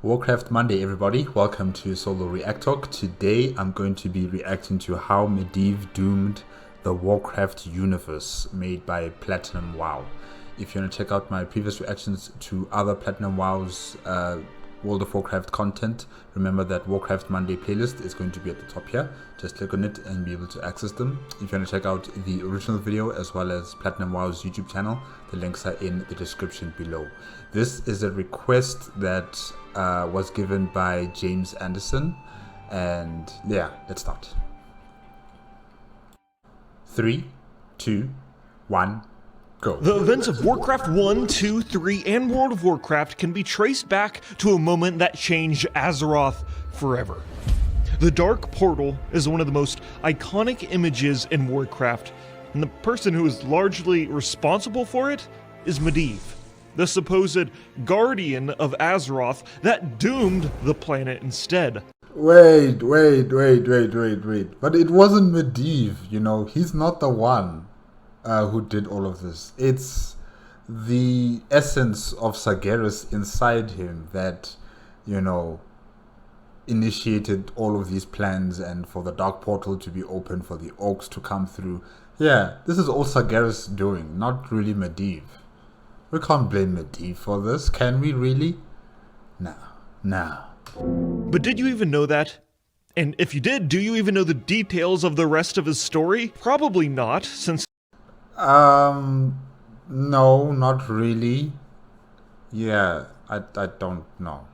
Warcraft Monday, everybody. Welcome to Solo ReacTalk. Today I'm going to be reacting to how Medivh doomed the Warcraft universe made by Platinum WoW. If you want to check out my previous reactions to other Platinum WoW's World of Warcraft content, remember that Warcraft Monday playlist is going to be at the top here. Just click on it and be able to access them. If you want to check out the original video as well as Platinum WoW's YouTube channel, the links are in the description below. This is a request that was given by James Anderson, and yeah, let's start. 3, 2, 1, go. The events of Warcraft 1, 2, 3, and World of Warcraft can be traced back to a moment that changed Azeroth forever. The Dark Portal is one of the most iconic images in Warcraft, and the person who is largely responsible for it is Medivh, the supposed guardian of Azeroth that doomed the planet instead. Wait. But it wasn't Medivh, you know, he's not the one who did all of this. It's the essence of Sargeras inside him that, you know, initiated all of these plans and for the Dark Portal to be open, for the orcs to come through. Yeah, this is all Sargeras doing, not really Medivh. We can't blame Medivh for this, can we really? No. But did you even know that? And if you did, do you even know the details of the rest of his story? Probably not, since no, not really. Yeah, I don't know.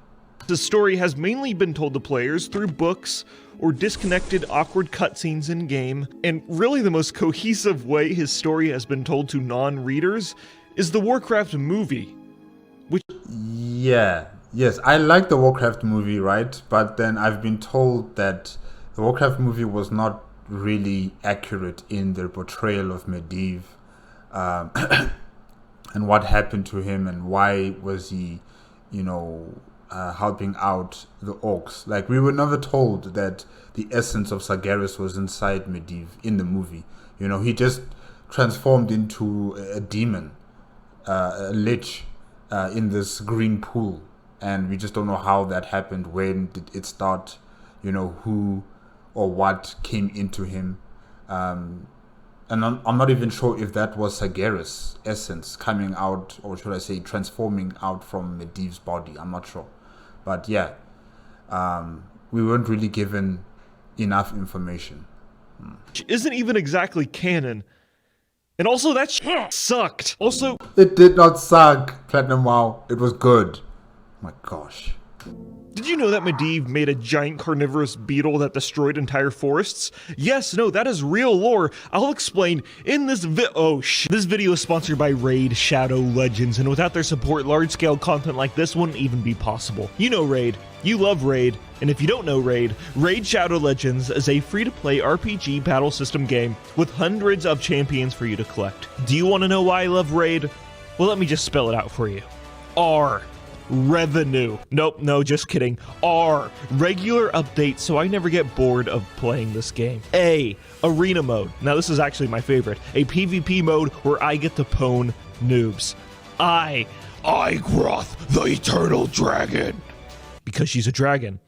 the story has mainly been told to players through books or disconnected, awkward cutscenes in-game, and really the most cohesive way his story has been told to non-readers is the Warcraft movie, which... Yes, I like the Warcraft movie, right? But then I've been told that the Warcraft movie was not really accurate in their portrayal of Medivh, and what happened to him and why was he, you know, helping out the orcs. Like, we were never told that the essence of Sargeras was inside Medivh in the movie. You know, he just transformed into a demon, a lich, in this green pool. And we just don't know how that happened. When did it start? You know, who or what came into him. And I'm not even sure if that was Sargeras' essence coming out, or should I say transforming out from Medivh's body. I'm not sure. But yeah, we weren't really given enough information. isn't even exactly canon. And also that sucked. Also, It did not suck, Platinum WoW. It was good. My gosh. did you know that Medivh made a giant carnivorous beetle that destroyed entire forests? Yes, no, that is real lore. I'll explain in this This video is sponsored by Raid Shadow Legends, and without their support, large-scale content like this wouldn't even be possible. You know Raid. You love Raid. And if you don't know Raid, Raid Shadow Legends is a free-to-play RPG battle system game with hundreds of champions for you to collect. Do you want to know why I love Raid? Well, let me just spell it out for you. R. Revenue. Nope, no, just kidding. R. Regular updates so I never get bored of playing this game. A. Arena mode. Now this is actually my favorite. A PvP mode where I get to pwn noobs. I. Igroth, the Eternal Dragon. Because she's a dragon.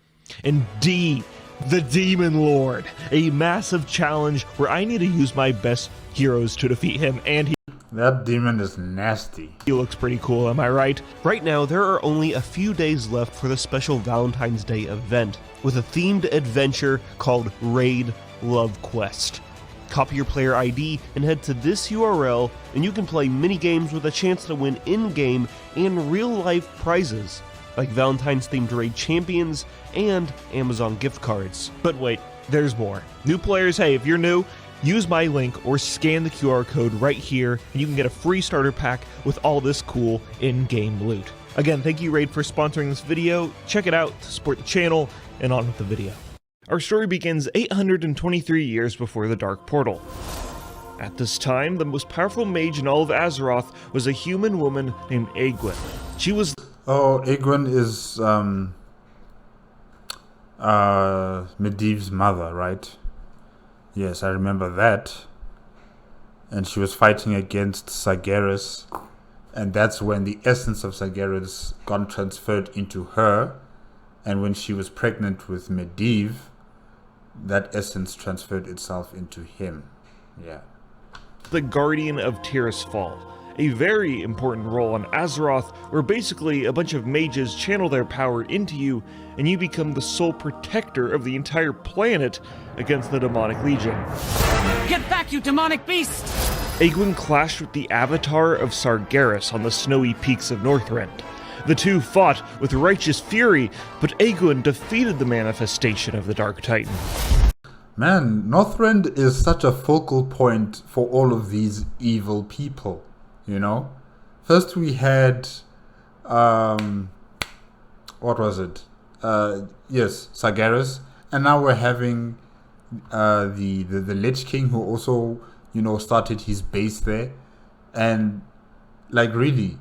And D. The Demon Lord. A massive challenge where I need to use my best heroes to defeat him, and That demon is nasty. he looks pretty cool, am I right? Right now, there are only a few days left for the special Valentine's Day event, with a themed adventure called Raid Love Quest. Copy your player ID and head to this URL, and you can play mini-games with a chance to win in-game and real-life prizes, like Valentine's-themed raid champions and Amazon gift cards. But wait, there's more. New players, hey, if you're new, use my link or scan the QR code right here, and you can get a free starter pack with all this cool in-game loot. Again, thank you Raid for sponsoring this video. Check it out to support the channel, and on with the video. Our story begins 823 years before the Dark Portal. At this time, the most powerful mage in all of Azeroth was a human woman named Egwene. She was... Oh, Egwene is Medivh's mother, right? Yes, I remember that. And she was fighting against Sargeras, and that's when the essence of Sargeras got transferred into her, And when she was pregnant with Medivh, that essence transferred itself into him. Yeah. The Guardian of Tirisfal, a very important role on Azeroth, where basically a bunch of mages channel their power into you, and you become the sole protector of the entire planet against the demonic legion. Get back, you demonic beast! Egwin clashed with the avatar of Sargeras on the snowy peaks of Northrend. The two fought with righteous fury, but Egwin defeated the manifestation of the Dark Titan. Man, Northrend is such a focal point for all of these evil people, you know? First we had, what was it? Yes, Sargeras. And now we're having the Lich King, who also, you know, started his base there. And, like, really,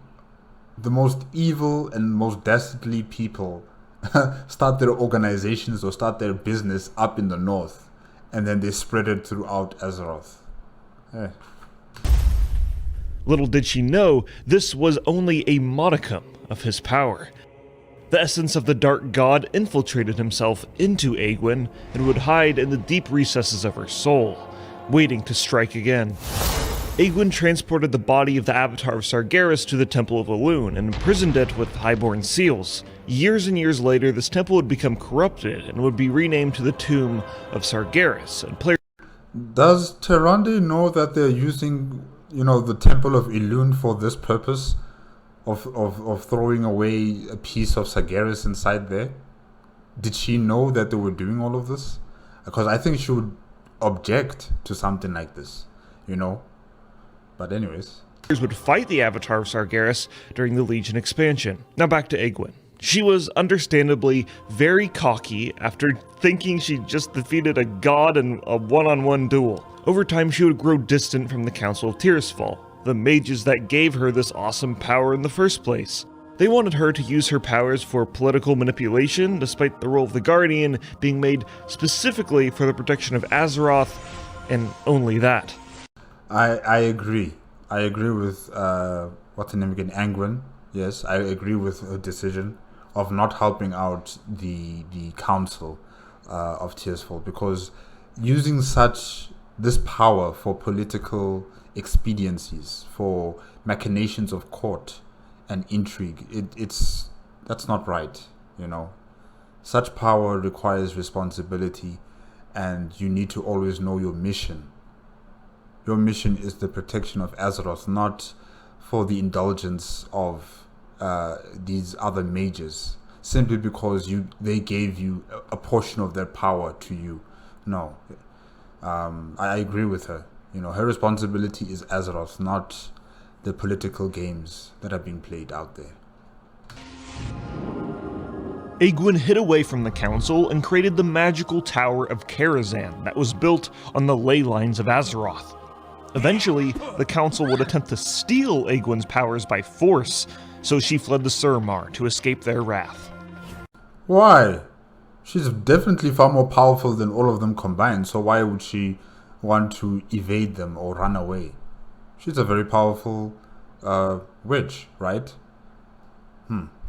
the most evil and most dastardly people start their organizations or start their business up in the north. And then they spread it throughout Azeroth. Eh. Little did she know, this was only a modicum of his power. The essence of the Dark God infiltrated himself into Egwin and would hide in the deep recesses of her soul, waiting to strike again. Egwin transported the body of the avatar of Sargeras to the Temple of Elune and imprisoned it with highborn seals. Years and years later, this temple would become corrupted and would be renamed to the Tomb of Sargeras. And players. Does Tyrande know that they're using, you know, the Temple of Elune for this purpose of throwing away a piece of Sargeras inside there? Did she know that they were doing all of this? Because I think she would object to something like this, you know? But anyways. Would fight the avatar of Sargeras during the Legion expansion. Now back to Egwin. She was understandably very cocky after thinking she just defeated a god in a one-on-one duel. Over time, she would grow distant from the Council of Tirisfal, the mages that gave her this awesome power in the first place. They wanted her to use her powers for political manipulation, despite the role of the Guardian being made specifically for the protection of Azeroth, and only that. I agree. I agree with, what's the name again? Angwin. Yes, I agree with her decision of not helping out the council of Tirisfal, because using this power for political expediencies, for machinations of court and intrigue, that's not right, you know. Such power requires responsibility, and you need to always know your mission. Your mission is the protection of Azeroth, not for the indulgence of these other mages, simply because they gave you a portion of their power to you. No, I agree with her. You know, her responsibility is Azeroth, not the political games that are being played out there. Egwin hid away from the council and created the magical Tower of Karazhan that was built on the ley lines of Azeroth. Eventually, the council would attempt to steal Egwin's powers by force, so she fled to Suramar to escape their wrath. Why? She's definitely far more powerful than all of them combined, so why would she want to evade them or run away? She's a very powerful witch, right?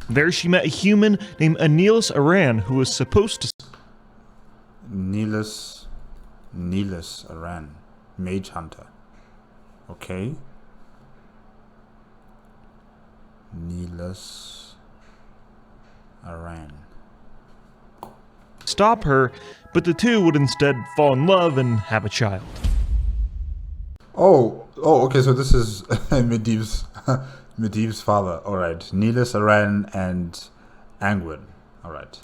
There she met a human named Anilus Aran, who was supposed to... Nilus Aran, mage hunter. Okay. Nilus Aran. Stop her, but the two would instead fall in love and have a child. Oh, okay, so this is Medivh's father. Alright. Nilus Aran and Angwin. Alright.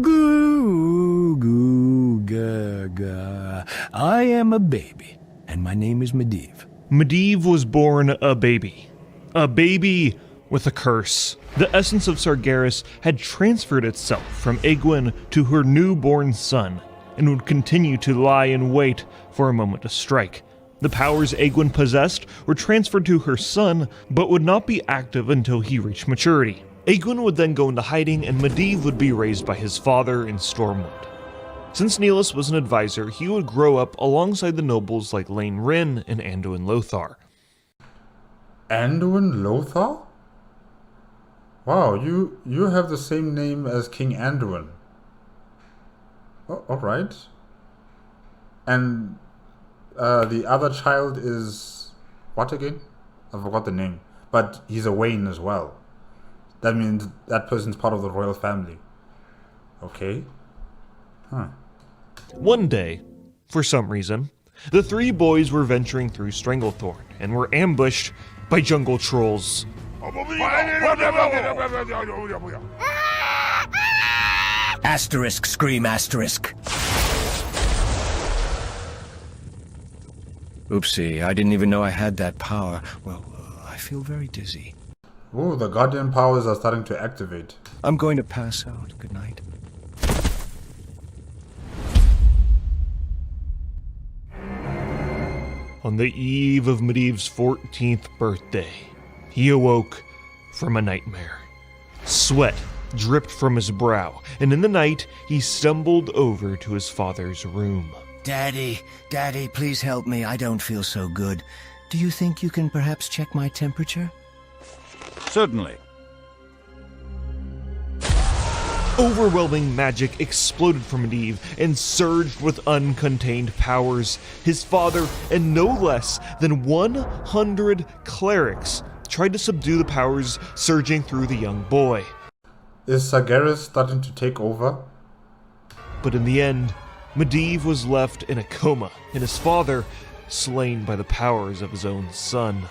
Goo, goo, ga, ga. I am a baby, and my name is Medivh. Medivh was born a baby. A baby with a curse. The essence of Sargeras had transferred itself from Egwin to her newborn son, and would continue to lie in wait for a moment to strike. The powers Egwin possessed were transferred to her son, but would not be active until he reached maturity. Egwin would then go into hiding, and Medivh would be raised by his father in Stormwind. Since Nilus was an advisor, he would grow up alongside the nobles like Lane Wrynn and Anduin Lothar. Anduin Lothar? Wow, you have the same name as King Anduin. Oh, all right. And the other child is what again? I forgot the name. But he's a Wayne as well. That means that person's part of the royal family. Okay. Huh. One day, for some reason, the three boys were venturing through Stranglethorn and were ambushed by jungle trolls. Asterisk, scream asterisk. Oopsie, I didn't even know I had that power. Well, I feel very dizzy. Oh, the Guardian powers are starting to activate. I'm going to pass out. Good night. On the eve of Medivh's 14th birthday, he awoke from a nightmare. Sweat dripped from his brow, and in the night, he stumbled over to his father's room. Daddy, please help me. I don't feel so good. Do you think you can perhaps check my temperature? Certainly. Overwhelming magic exploded from Medivh and surged with uncontained powers. His father and no less than 100 clerics tried to subdue the powers surging through the young boy. Is Sargeras starting to take over? But in the end, Medivh was left in a coma, and his father slain by the powers of his own son.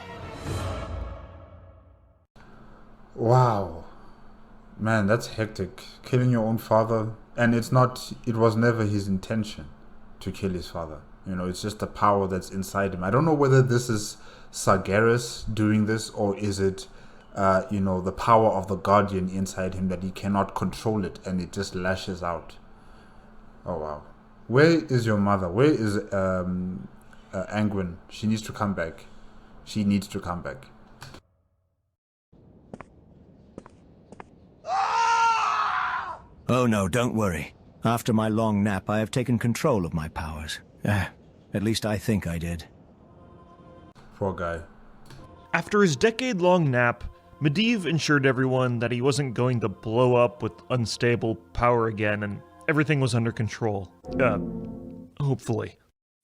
Wow. Man, that's hectic. Killing your own father. And it was never his intention to kill his father. You know, it's just the power that's inside him. I don't know whether this is Sargeras doing this, or is it, the power of the Guardian inside him that he cannot control it and it just lashes out. Oh, wow. Where is your mother? Where is Anduin? She needs to come back. She needs to come back. Oh no, don't worry. After my long nap, I have taken control of my powers. At least I think I did. Poor guy. After his decade-long nap, Medivh assured everyone that he wasn't going to blow up with unstable power again and everything was under control. Hopefully.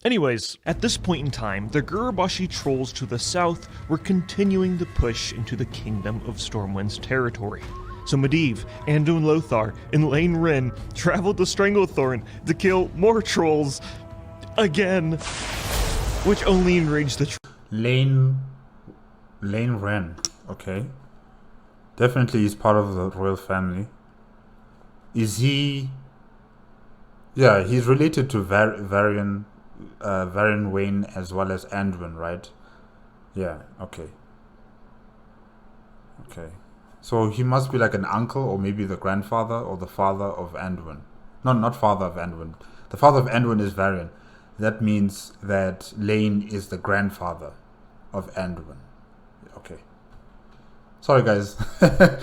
Anyways, at this point in time, the Gurubashi trolls to the south were continuing to push into the Kingdom of Stormwind's territory. So Medivh, Anduin Lothar, and Lane Wren traveled to Stranglethorn to kill more trolls again, which only enraged the Lane Wren. Okay. Definitely he's part of the royal family. Is he... Yeah, he's related to Varian Wayne as well as Anduin, right? Yeah, okay. Okay. So he must be like an uncle or maybe the grandfather or the father of Anduin. No, not father of Anduin. The father of Anduin is Varian. That means that Lane is the grandfather of Anduin. Okay. Sorry, guys. Okay,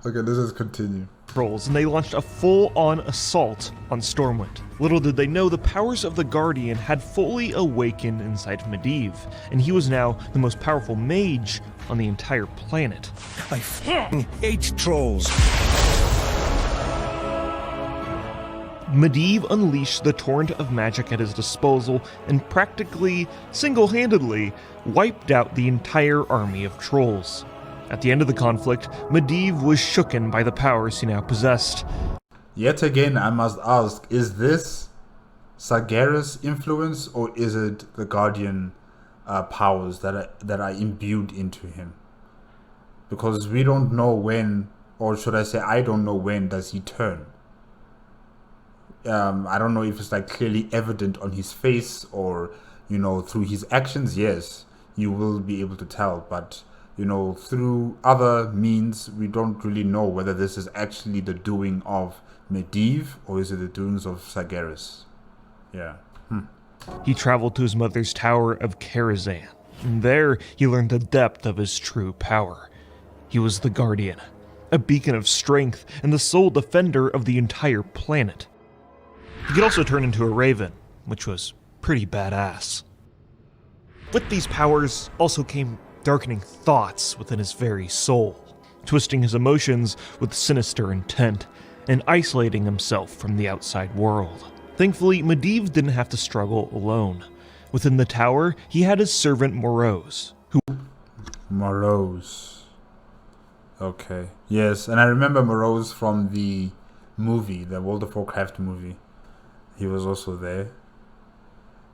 let's just continue. trolls, and they launched a full-on assault on Stormwind. Little did they know the powers of the Guardian had fully awakened inside Medivh, and he was now the most powerful mage on the entire planet. I hate trolls. Medivh unleashed the torrent of magic at his disposal and practically, single-handedly, wiped out the entire army of trolls. At the end of the conflict, Medivh was shooken by the powers he now possessed. Yet again, I must ask, is this Sargeras' influence, or is it the Guardian powers that are imbued into him? Because we don't know when, or should I say, I don't know when does he turn. I don't know if it's like clearly evident on his face or, you know, through his actions. Yes, you will be able to tell, but, you know, through other means, we don't really know whether this is actually the doing of Medivh or is it the doings of Sargeras. Yeah. He traveled to his mother's tower of Karazhan, and there he learned the depth of his true power. He was the Guardian, a beacon of strength and the sole defender of the entire planet. He could also turn into a raven, which was pretty badass. With these powers also came darkening thoughts within his very soul. twisting his emotions with sinister intent, and isolating himself from the outside world. Thankfully, Medivh didn't have to struggle alone. Within the tower, he had his servant Morose, who... Morose. Okay. Yes, and I remember Morose from the movie, the World of Warcraft movie. He was also there.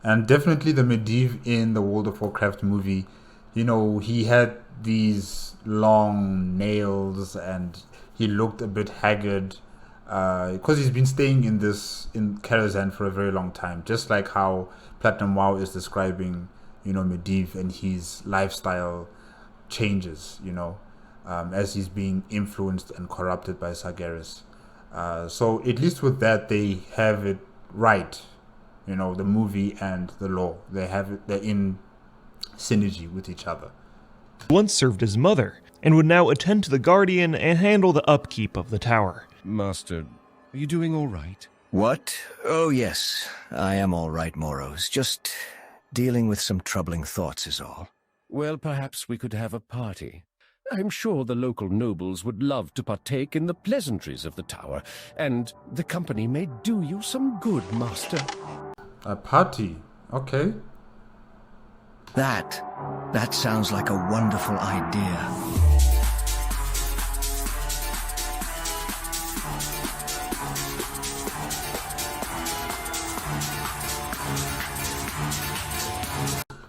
And definitely the Medivh in the World of Warcraft movie, you know, he had these long nails and he looked a bit haggard because he's been staying in Karazhan for a very long time, just like how Platinum WoW is describing, you know, Medivh and his lifestyle changes, you know, as he's being influenced and corrupted by Sargeras. So at least with that, they have it right, you know, the movie and the lore. They're in synergy with each other. Once served his mother, and would now attend to the Guardian and handle the upkeep of the tower. Master, are you doing all right? What? Oh, yes. I am all right, Morose. Just dealing with some troubling thoughts is all. Well, perhaps we could have a party. I'm sure the local nobles would love to partake in the pleasantries of the tower, and the company may do you some good, Master. A party? Okay. That sounds like a wonderful idea.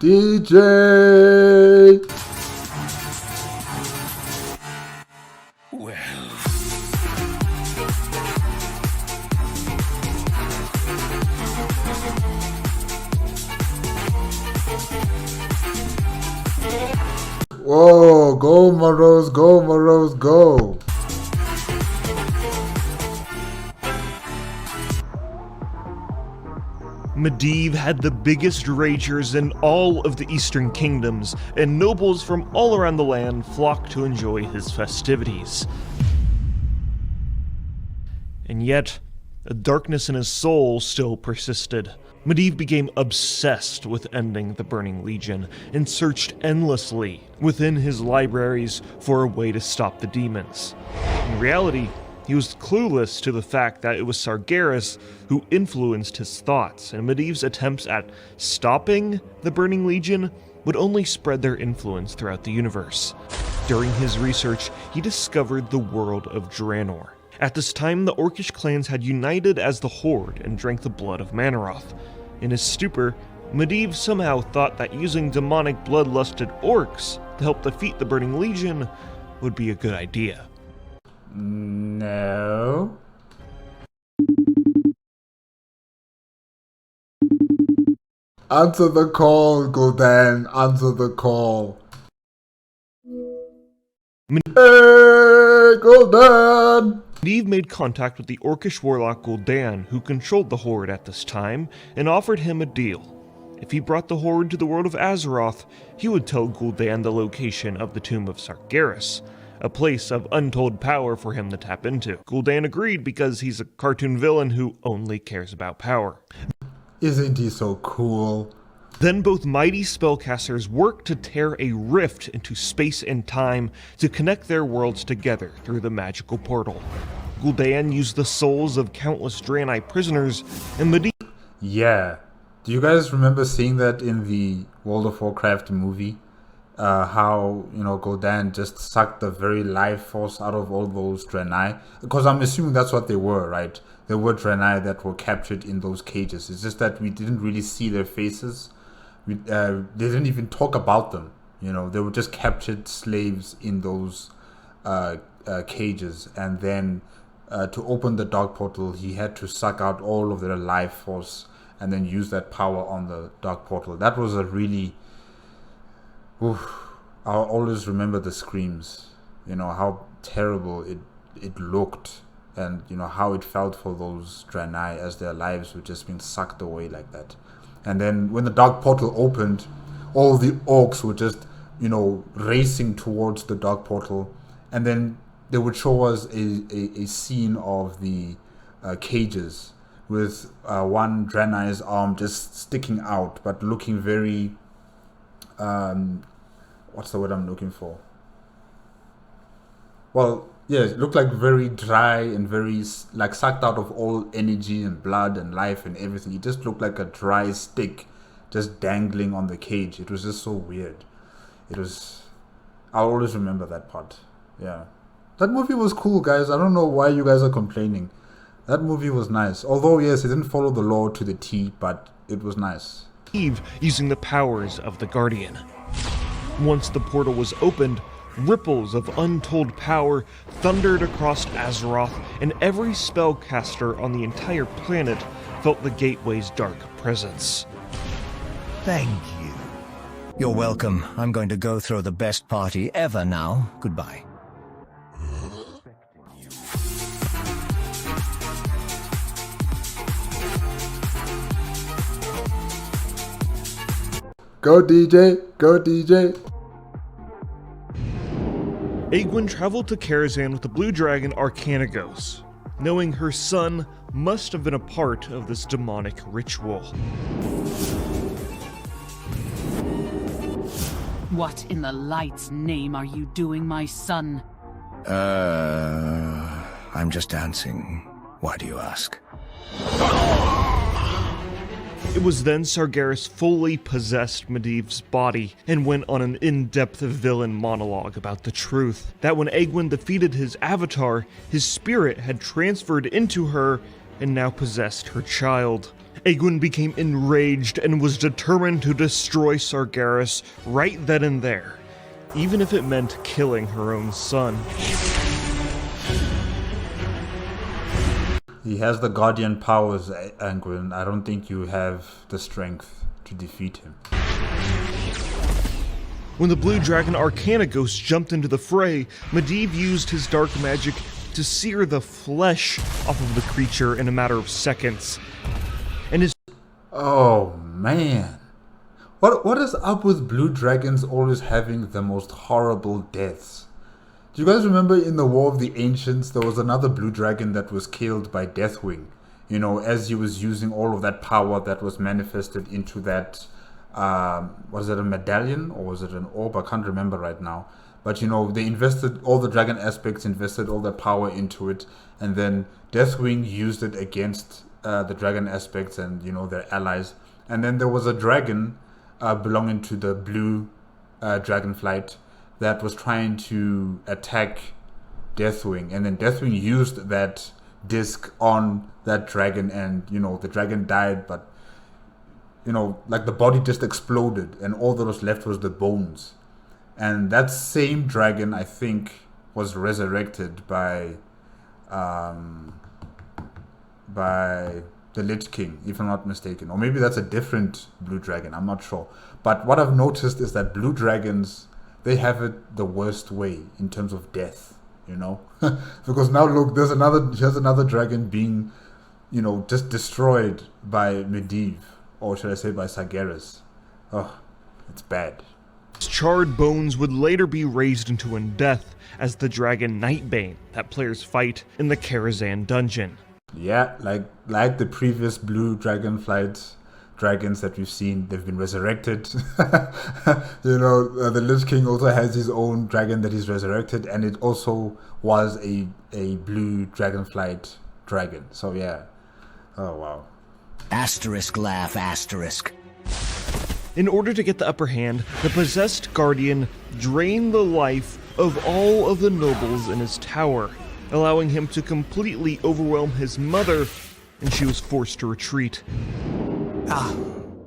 DJ! Well... Whoa, go Morose, go Morose, go! Medivh had the biggest ragers in all of the Eastern Kingdoms, and nobles from all around the land flocked to enjoy his festivities. And yet, a darkness in his soul still persisted. Medivh became obsessed with ending the Burning Legion and searched endlessly within his libraries for a way to stop the demons. In reality, he was clueless to the fact that it was Sargeras who influenced his thoughts, and Medivh's attempts at stopping the Burning Legion would only spread their influence throughout the universe. During his research, he discovered the world of Draenor. At this time, the Orcish clans had united as the Horde and drank the blood of Manoroth. In his stupor, Medivh somehow thought that using demonic bloodlusted orcs to help defeat the Burning Legion would be a good idea. No. Answer the call, Gul'dan. Answer the call. Hey, Gul'dan! Medivh made contact with the Orcish warlock Gul'dan, who controlled the Horde at this time, and offered him a deal. If he brought the Horde to the world of Azeroth, he would tell Gul'dan the location of the Tomb of Sargeras, a place of untold power for him to tap into. Gul'dan agreed because he's a cartoon villain who only cares about power. Isn't he so cool? Then both mighty spellcasters worked to tear a rift into space and time to connect their worlds together through the magical portal. Gul'dan used the souls of countless Draenei prisoners, and Medivh... Yeah. Do you guys remember seeing that in the World of Warcraft movie? How, you know, Gul'dan just sucked the very life force out of all those Draenei? Because I'm assuming that's what they were, right? There were Draenei that were captured in those cages. It's just that we didn't really see their faces. They didn't even talk about them. You know, they were just captured slaves in those cages. And then to open the dark portal, he had to suck out all of their life force and then use that power on the dark portal. That was a really... I'll always remember the screams. You know, how terrible it looked. And, you know, how it felt for those Draenei as their lives were just being sucked away like that. And then when the dark portal opened, all the orcs were just, you know, racing towards the dark portal. And then they would show us a scene of the cages with one Draenei's arm just sticking out, but looking very... what's the word I'm looking for? Well, yeah, it looked like very dry and very like sucked out of all energy and blood and life and everything. It just looked like a dry stick just dangling on the cage. It was just so weird. It was... I'll always remember that part. Yeah. That movie was cool, guys. I don't know why you guys are complaining. That movie was nice. Although, yes, it didn't follow the law to the T, but it was nice. Medivh using the powers of the Guardian. Once the portal was opened, ripples of untold power thundered across Azeroth, and every spellcaster on the entire planet felt the gateway's dark presence. Thank you. You're welcome. I'm going to go throw the best party ever now. Goodbye. Go DJ! Go DJ! Egwene traveled to Karazhan with the blue dragon Arcanagos, knowing her son must have been a part of this demonic ritual. What in the light's name are you doing, my son? I'm just dancing. Why do you ask? It was then Sargeras fully possessed Medivh's body and went on an in-depth villain monologue about the truth, that when Egwene defeated his avatar, his spirit had transferred into her and now possessed her child. Egwene became enraged and was determined to destroy Sargeras right then and there, even if it meant killing her own son. He has the Guardian powers, Egwene. I don't think you have the strength to defeat him. When the blue dragon Arcanagos jumped into the fray, Medivh used his dark magic to sear the flesh off of the creature in a matter of seconds. And his... Oh, man. What is up with blue dragons always having the most horrible deaths? Do you guys remember in the War of the Ancients, there was another blue dragon that was killed by Deathwing? You know, as he was using all of that power that was manifested into that, was it a medallion or was it an orb? I can't remember right now. But, you know, they invested all the dragon aspects, invested all that power into it. And then Deathwing used it against the dragon aspects and, you know, their allies. And then there was a dragon belonging to the blue dragonflight that was trying to attack Deathwing, and then Deathwing used that disc on that dragon, and you know the dragon died, but you know like the body just exploded and all that was left was the bones. And that same dragon, I think, was resurrected by the Lich King, if I'm not mistaken, or maybe that's a different blue dragon, I'm not sure. But what I've noticed is that blue dragons, they have it the worst way in terms of death, you know? Because now look, here's another dragon being, you know, just destroyed by Medivh, or should I say by Sargeras. Oh, it's bad. His charred bones would later be raised into undeath as the dragon Nightbane that players fight in the Karazhan dungeon. Yeah, like the previous blue dragonflight dragons that we've seen, they've been resurrected. You know, the Lich King also has his own dragon that is resurrected, and it also was a blue dragonflight dragon. So yeah. Oh wow. Asterisk laugh, asterisk. In order to get the upper hand, the possessed guardian drained the life of all of the nobles in his tower, allowing him to completely overwhelm his mother, and she was forced to retreat. Ah,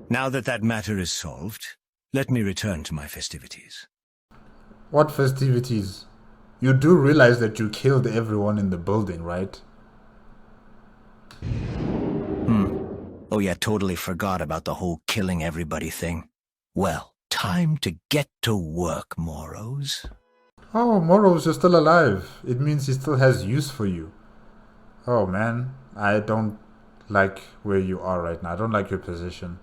now that matter is solved, let me return to my festivities. What festivities? You do realize that you killed everyone in the building, right? Oh yeah, totally forgot about the whole killing everybody thing. Well, time to get to work, Moros. Oh, Moros, you're still alive. It means he still has use for you. Oh man, I don't like where you are right now. I don't like your position.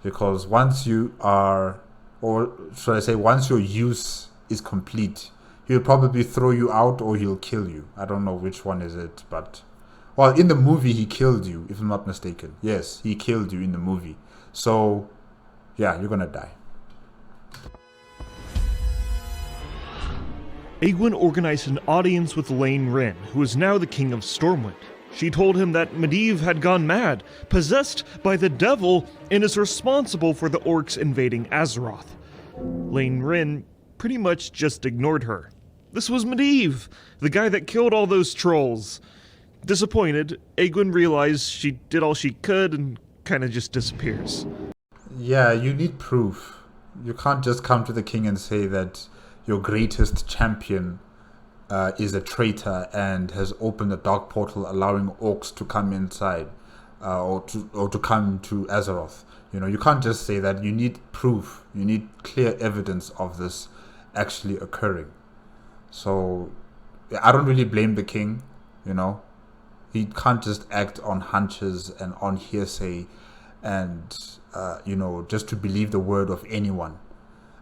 Because once you are, or should I say, once your use is complete, he'll probably throw you out or he'll kill you. I don't know which one is it, but... Well, in the movie, he killed you, if I'm not mistaken. Yes, he killed you in the movie. So, yeah, you're gonna die. Egwene organized an audience with Lane Wrynn, who is now the king of Stormwind. She told him that Medivh had gone mad, possessed by the devil, and is responsible for the orcs invading Azeroth. Lane Wrynn pretty much just ignored her. This was Medivh, the guy that killed all those trolls. Disappointed, Egwene realized she did all she could and kinda just disappears. Yeah, you need proof. You can't just come to the king and say that your greatest champion is a traitor and has opened a dark portal allowing orcs to come inside or to come to Azeroth. You know, you can't just say that. You need proof. You need clear evidence of this actually occurring. So I don't really blame the king, you know. He can't just act on hunches and on hearsay and, just to believe the word of anyone.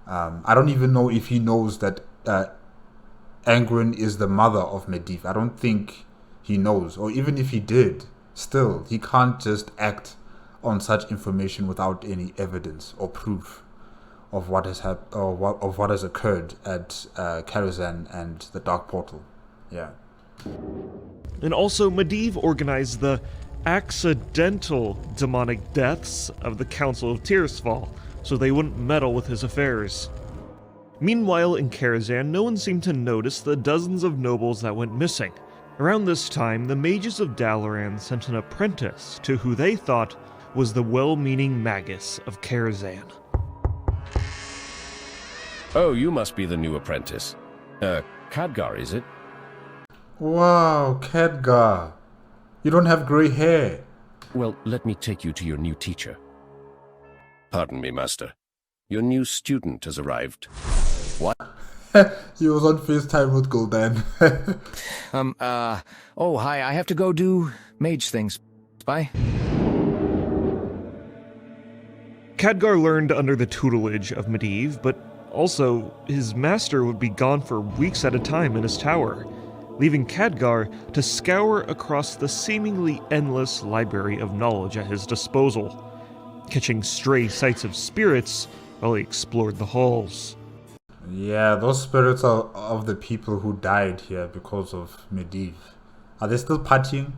I don't even know if he knows that Egwene is the mother of Medivh. I don't think he knows. Or even if he did, still, he can't just act on such information without any evidence or proof of what has of what has occurred at Karazhan and the Dark Portal. Yeah. And also, Medivh organized the accidental demonic deaths of the Council of Tirisfal, so they wouldn't meddle with his affairs. Meanwhile, in Karazhan, no one seemed to notice the dozens of nobles that went missing. Around this time, the mages of Dalaran sent an apprentice to who they thought was the well-meaning magus of Karazhan. Oh, you must be the new apprentice. Khadgar, is it? Wow, Khadgar. You don't have grey hair. Well, let me take you to your new teacher. Pardon me, master. Your new student has arrived. What? He was on FaceTime with Gul'dan. Oh, hi, I have to go do mage things. Bye. Khadgar learned under the tutelage of Medivh, but also his master would be gone for weeks at a time in his tower, leaving Khadgar to scour across the seemingly endless library of knowledge at his disposal, catching stray sights of spirits while he explored the halls. Yeah, those spirits are of the people who died here because of Medivh. Are they still partying?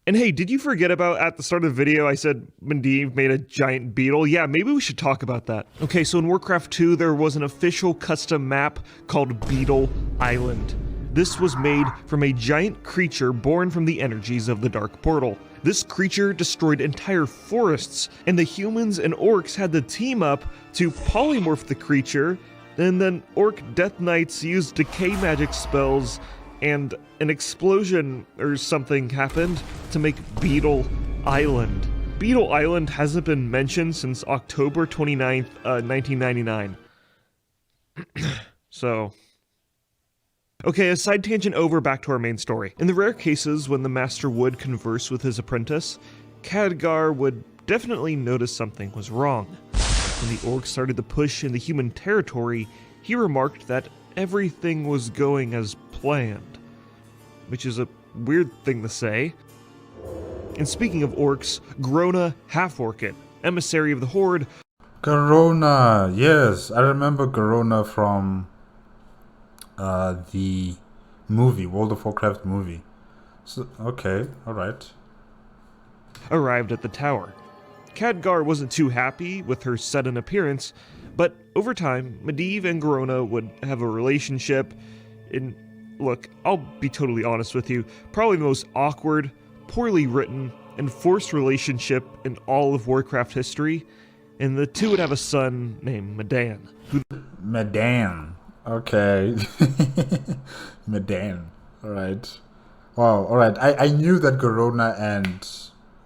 And hey, did you forget about at the start of the video I said Medivh made a giant beetle? Yeah, maybe we should talk about that. Okay, so in Warcraft 2 there was an official custom map called Beetle Island. This was made from a giant creature born from the energies of the Dark Portal. This creature destroyed entire forests, and the humans and orcs had to team up to polymorph the creature, and then orc death knights used decay magic spells, and an explosion or something happened to make Beetle Island. Beetle Island hasn't been mentioned since October 29th, 1999. So... Okay, a side tangent over, back to our main story. In the rare cases when the master would converse with his apprentice, Khadgar would definitely notice something was wrong. When the orcs started to push into human territory, he remarked that everything was going as planned, which is a weird thing to say. And speaking of orcs, Grona Half-Orcid, emissary of the Horde. Garona, yes, I remember Garona from the movie, World of Warcraft movie. So, okay, alright. Arrived at the tower. Khadgar wasn't too happy with her sudden appearance, but over time, Medivh and Garona would have a relationship. And look, I'll be totally honest with you, probably the most awkward, poorly written, and forced relationship in all of Warcraft history, and the two would have a son named Medan. Medan. Okay. Medan. Alright. Wow, alright. I knew that Garona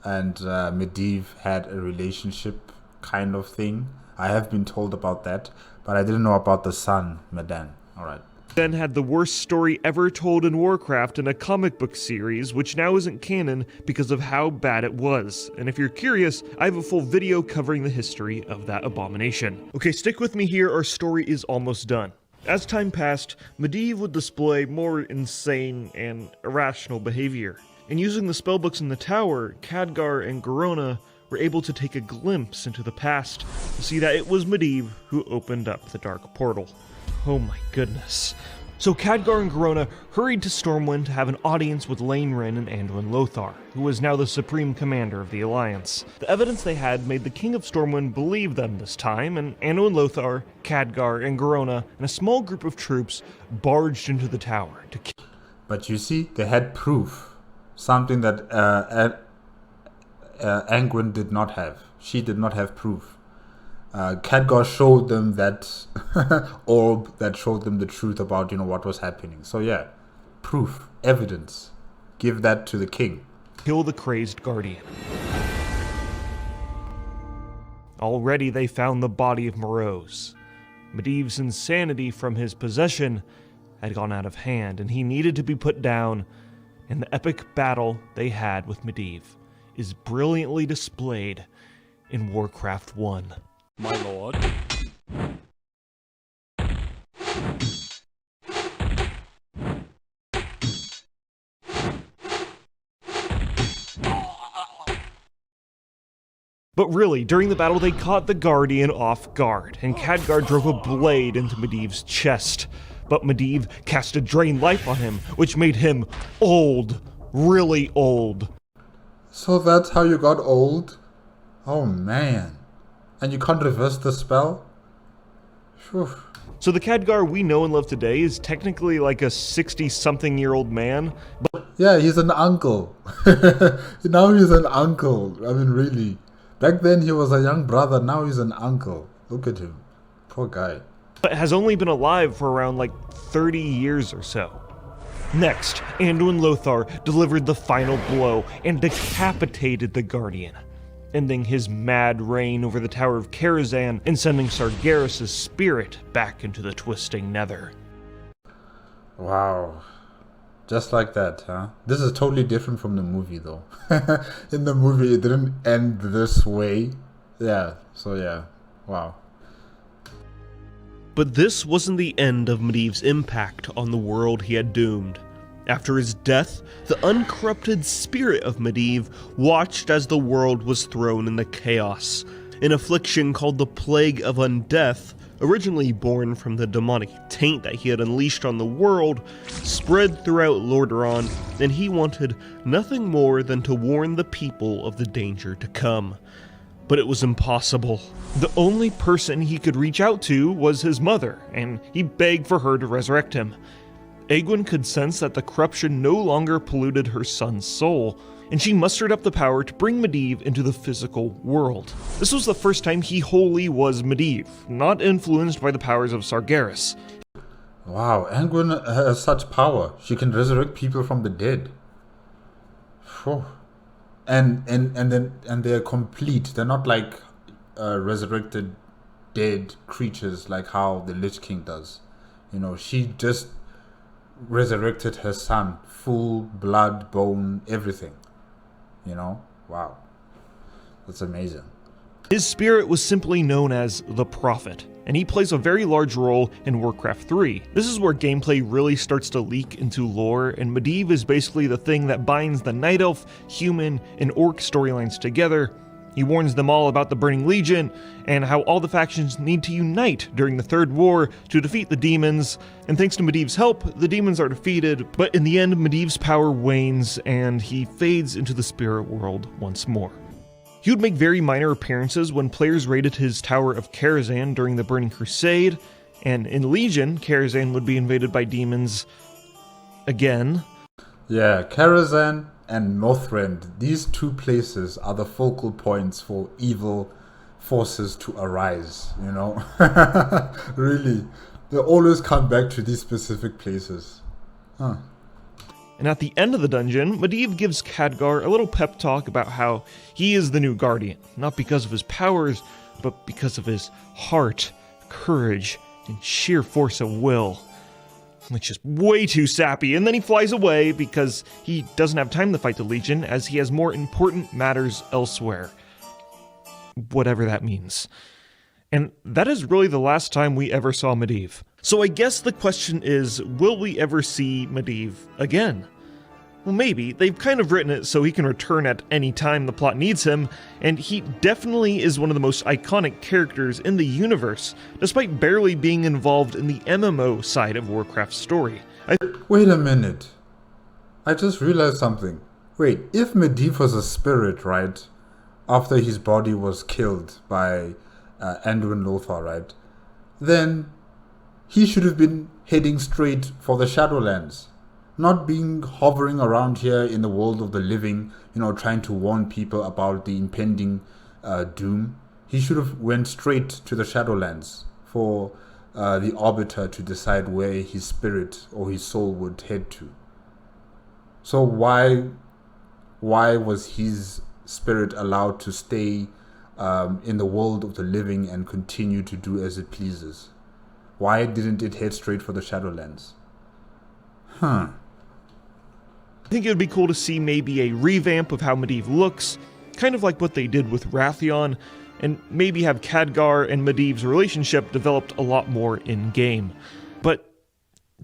and Medivh had a relationship kind of thing. I have been told about that, but I didn't know about the son, Medan. Alright. Then had the worst story ever told in Warcraft in a comic book series, which now isn't canon because of how bad it was. And if you're curious, I have a full video covering the history of that abomination. Okay, stick with me here, our story is almost done. As time passed, Medivh would display more insane and irrational behavior. And using the spellbooks in the tower, Khadgar and Garona were able to take a glimpse into the past to see that it was Medivh who opened up the Dark Portal. Oh my goodness. So Khadgar and Garona hurried to Stormwind to have an audience with Lane Wrynn and Anduin Lothar, who was now the supreme commander of the Alliance. The evidence they had made the King of Stormwind believe them this time, and Anduin Lothar, Khadgar, and Garona and a small group of troops barged into the tower to kill. But you see, they had proof. Something that Anduin did not have. She did not have proof. Khadgar showed them that orb that showed them the truth about, what was happening. So yeah, proof, evidence. Give that to the king. Kill the crazed guardian. Already they found the body of Morose. Medivh's insanity from his possession had gone out of hand, and he needed to be put down, and the epic battle they had with Medivh is brilliantly displayed in Warcraft 1. My lord. But really, during the battle they caught the Guardian off guard, and Khadgar drove a blade into Medivh's chest. But Medivh cast a Drain Life on him, which made him old. Really old. So that's how you got old? Oh man. And you can't reverse the spell? Whew. So the Khadgar we know and love today is technically like a 60-something-year-old man. But yeah, he's an uncle. Now he's an uncle. I mean, really. Back then he was a young brother, now he's an uncle. Look at him. Poor guy. But has only been alive for around like 30 years or so. Next, Anduin Lothar delivered the final blow and decapitated the Guardian, ending his mad reign over the Tower of Karazhan and sending Sargeras' spirit back into the twisting nether. Wow. Just like that, huh? This is totally different from the movie, though. In the movie, it didn't end this way. Yeah, so yeah. Wow. But this wasn't the end of Medivh's impact on the world he had doomed. After his death, the uncorrupted spirit of Medivh watched as the world was thrown into chaos. An affliction called the Plague of Undeath, originally born from the demonic taint that he had unleashed on the world, spread throughout Lordaeron, and he wanted nothing more than to warn the people of the danger to come. But it was impossible. The only person he could reach out to was his mother, and he begged for her to resurrect him. Egwene could sense that the corruption no longer polluted her son's soul, and she mustered up the power to bring Medivh into the physical world. This was the first time he wholly was Medivh, not influenced by the powers of Sargeras. Wow, Egwene has such power. She can resurrect people from the dead. Phew. And they're complete. They're not like resurrected dead creatures like how the Lich King does. She just resurrected her son, full blood, bone, everything. Wow, that's amazing. His spirit was simply known as the Prophet, and he plays a very large role in Warcraft 3. This is where gameplay really starts to leak into lore, and Medivh is basically the thing that binds the Night Elf, human, and Orc storylines together. He warns them all about the Burning Legion, and how all the factions need to unite during the Third War to defeat the demons, and thanks to Medivh's help, the demons are defeated, but in the end, Medivh's power wanes, and he fades into the spirit world once more. He would make very minor appearances when players raided his Tower of Karazhan during the Burning Crusade, and in Legion, Karazhan would be invaded by demons again. Yeah, Karazhan and Northrend, these two places are the focal points for evil forces to arise, Really, they always come back to these specific places. Huh. And at the end of the dungeon, Medivh gives Khadgar a little pep talk about how he is the new Guardian, not because of his powers, but because of his heart, courage, and sheer force of will. Which is way too sappy, and then he flies away because he doesn't have time to fight the Legion, as he has more important matters elsewhere. Whatever that means. And that is really the last time we ever saw Medivh. So I guess the question is, will we ever see Medivh again? Well, maybe. They've kind of written it so he can return at any time the plot needs him, and he definitely is one of the most iconic characters in the universe, despite barely being involved in the MMO side of Warcraft's story. Wait a minute. I just realized something. Wait, if Medivh was a spirit, right, after his body was killed by Anduin Lothar, right, then he should have been heading straight for the Shadowlands. Not being hovering around here in the world of the living, trying to warn people about the impending doom. He should have went straight to the Shadowlands for the Arbiter to decide where his spirit or his soul would head to. So why was his spirit allowed to stay in the world of the living and continue to do as it pleases? Why didn't it head straight for the Shadowlands? I think it would be cool to see maybe a revamp of how Medivh looks, kind of like what they did with Wrathion, and maybe have Khadgar and Medivh's relationship developed a lot more in-game. But,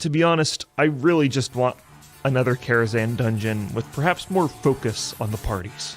to be honest, I really just want another Karazhan dungeon with perhaps more focus on the parties.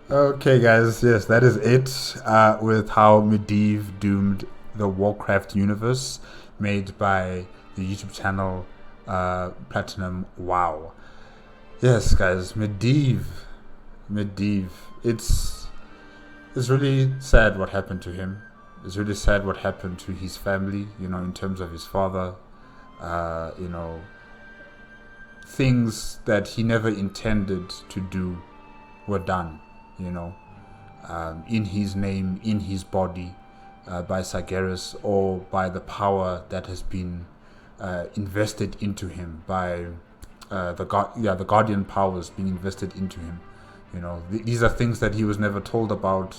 Okay, guys, yes, that is it with how Medivh doomed the Warcraft universe, made by the YouTube channel Platinum WoW. Yes, guys, Medivh, it's really sad what happened to him. It's really sad what happened to his family, in terms of his father, things that he never intended to do were done. In his name, in his body, by Sargeras, or by the power that has been invested into him by the guardian powers being invested into him. These are things that he was never told about,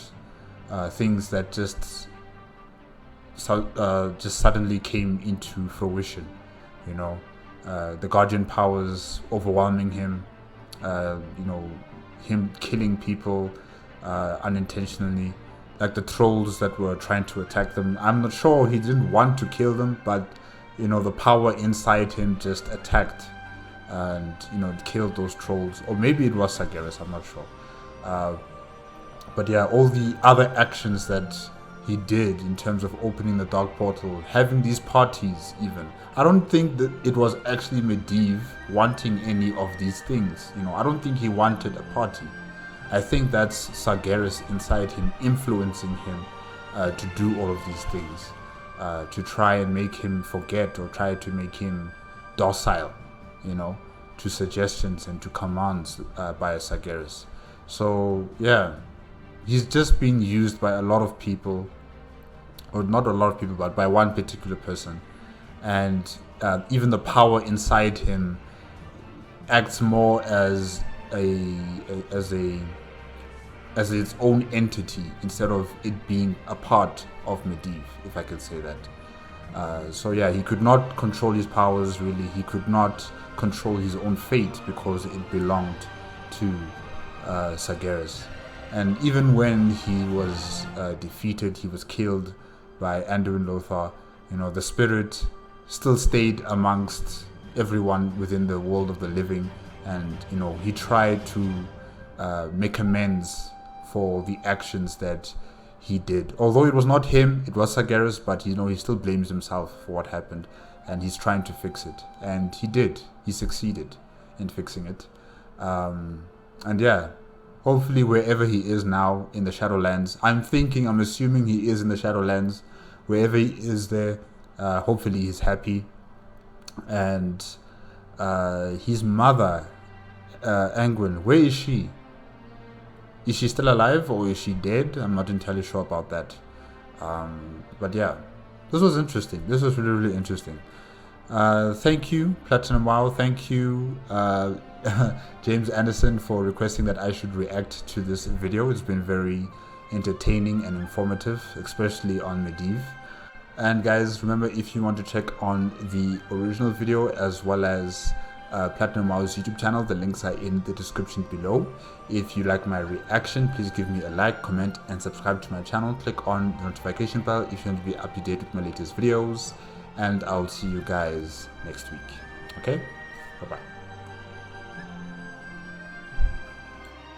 things that just suddenly came into fruition. The guardian powers overwhelming him, him killing people unintentionally, like the trolls that were trying to attack them. I'm not sure he didn't want to kill them, but the power inside him just attacked and it killed those trolls. Or maybe it was Sargeras, I'm not sure. But yeah, all the other actions that he did in terms of opening the Dark Portal, having these parties even. I don't think that it was actually Medivh wanting any of these things. I don't think he wanted a party. I think that's Sargeras inside him influencing him to do all of these things, to try and make him forget or try to make him docile, to suggestions and to commands by Sargeras. So yeah, he's just being used by a lot of people, or not a lot of people, but by one particular person. And even the power inside him acts more as its own entity instead of it being a part of Medivh, if I could say that. So yeah, he could not control his powers really. He could not control his own fate because it belonged to Sargeras. And even when he was defeated, he was killed by Anduin Lothar, the spirit still stayed amongst everyone within the world of the living, and he tried to make amends for the actions that he did. Although it was not him, it was Sargeras, but he still blames himself for what happened, and he's trying to fix it. And he did. He succeeded in fixing it. And yeah, hopefully wherever he is now in the Shadowlands, I'm assuming he is in the Shadowlands, wherever he is there, hopefully he's happy. And his mother, Anguin, where is she? Is she still alive or is she dead? I'm not entirely sure about that. But yeah, this was interesting. This was really, really interesting. Thank you, Platinum Wow. Thank you, James Anderson, for requesting that I should react to this video. It's been very entertaining and informative, especially on Medivh. And guys, remember, if you want to check on the original video as well as Platinum Wow's YouTube channel, the links are in the description below. If you like my reaction, please give me a like, comment, and subscribe to my channel. Click on the notification bell if you want to be up to date with my latest videos. And I'll see you guys next week. Okay? Bye-bye.